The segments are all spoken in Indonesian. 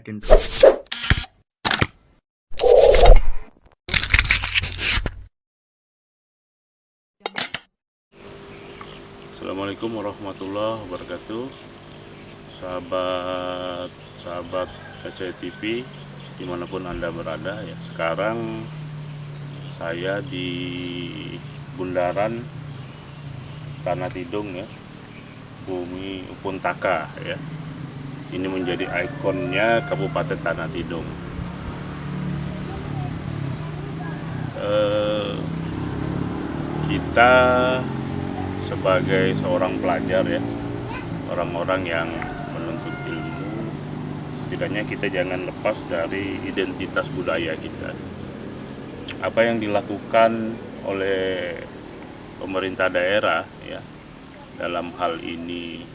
Raden. Assalamualaikum warahmatullahi wabarakatuh. Sahabat SCTV dimanapun Anda berada ya. Sekarang saya di bundaran Tanah Tidung ya, Bumi Upuntaka ya. Ini menjadi ikonnya Kabupaten Tanah Tidung. Kita sebagai seorang pelajar ya, orang-orang yang menuntut ilmu, setidaknya kita jangan lepas dari identitas budaya kita. Apa yang dilakukan oleh pemerintah daerah ya dalam hal ini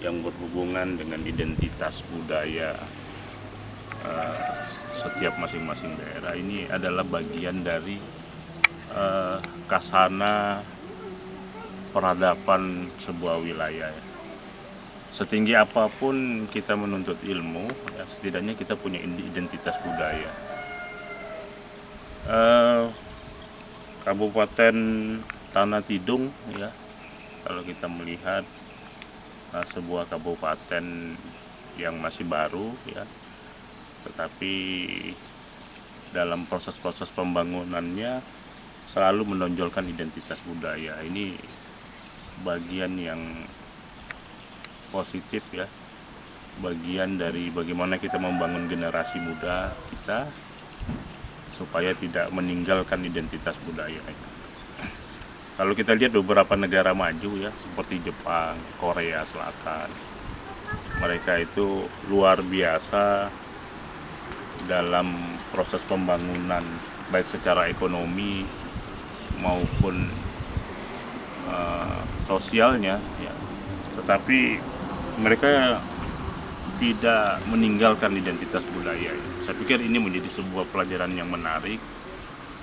yang berhubungan dengan identitas budaya setiap masing-masing daerah ini adalah bagian dari kasana peradaban sebuah wilayah ya. Setinggi apapun kita menuntut ilmu ya, setidaknya kita punya identitas budaya. Kabupaten Tanah Tidung ya, kalau kita melihat sebuah kabupaten yang masih baru ya, tetapi dalam proses-proses pembangunannya selalu menonjolkan identitas budaya. Ini bagian yang positif ya, bagian dari bagaimana kita membangun generasi muda kita supaya tidak meninggalkan identitas budaya. Kalau kita lihat beberapa negara maju ya, seperti Jepang, Korea Selatan, mereka itu luar biasa dalam proses pembangunan baik secara ekonomi maupun sosialnya ya. Tetapi mereka tidak meninggalkan identitas budaya. Saya pikir ini menjadi sebuah pelajaran yang menarik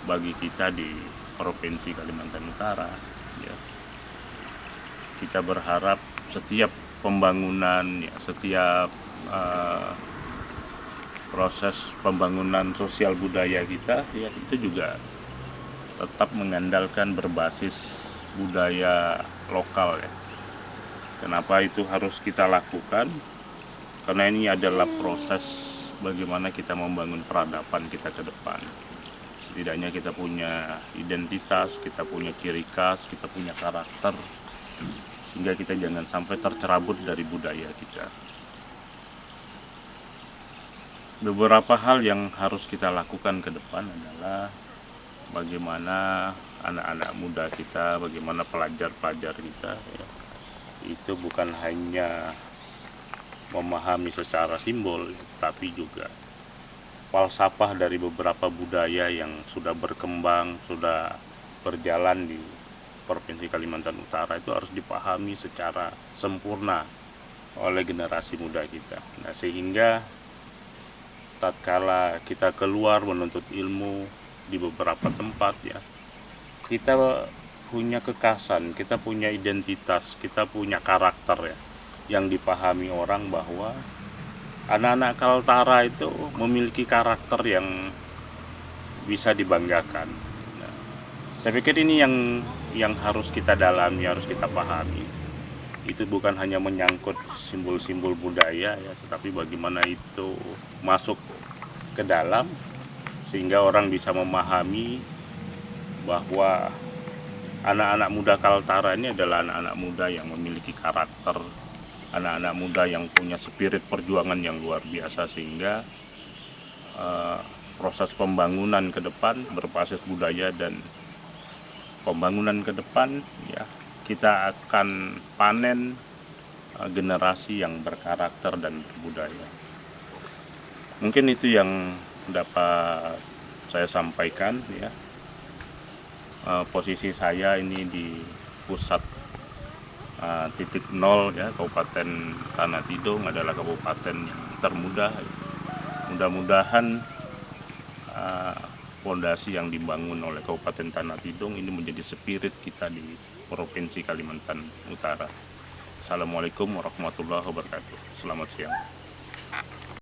bagi kita di Provinsi Kalimantan Utara ya. Kita berharap setiap pembangunan ya, setiap proses pembangunan sosial budaya kita ya, itu juga tetap mengandalkan berbasis budaya lokal ya. Kenapa itu harus kita lakukan? Karena ini adalah proses bagaimana kita membangun peradaban kita ke depan. Setidaknya kita punya identitas, kita punya ciri khas, kita punya karakter, sehingga kita jangan sampai tercerabut dari budaya kita. Beberapa hal yang harus kita lakukan ke depan adalah bagaimana anak-anak muda kita, bagaimana pelajar-pelajar kita ya, itu bukan hanya memahami secara simbol, tapi juga falsafah dari beberapa budaya yang sudah berkembang, sudah berjalan di Provinsi Kalimantan Utara, itu harus dipahami secara sempurna oleh generasi muda kita. Nah, sehingga tatkala kita keluar menuntut ilmu di beberapa tempat ya, kita punya kekhasan, kita punya identitas, kita punya karakter ya, yang dipahami orang bahwa anak-anak Kaltara itu memiliki karakter yang bisa dibanggakan. Nah, saya pikir ini yang harus kita dalami, harus kita pahami. Itu bukan hanya menyangkut simbol-simbol budaya ya, tetapi bagaimana itu masuk ke dalam sehingga orang bisa memahami bahwa anak-anak muda Kaltara ini adalah anak-anak muda yang memiliki karakter, anak-anak muda yang punya spirit perjuangan yang luar biasa, sehingga proses pembangunan ke depan berbasis budaya dan pembangunan ke depan ya, kita akan panen generasi yang berkarakter dan berbudaya. Mungkin itu yang dapat saya sampaikan ya. Posisi saya ini di pusat titik nol ya, Kabupaten Tanah Tidung adalah kabupaten yang termuda. Mudah-mudahan fondasi yang dibangun oleh Kabupaten Tanah Tidung ini menjadi spirit kita di Provinsi Kalimantan Utara. Assalamualaikum warahmatullahi wabarakatuh. Selamat siang.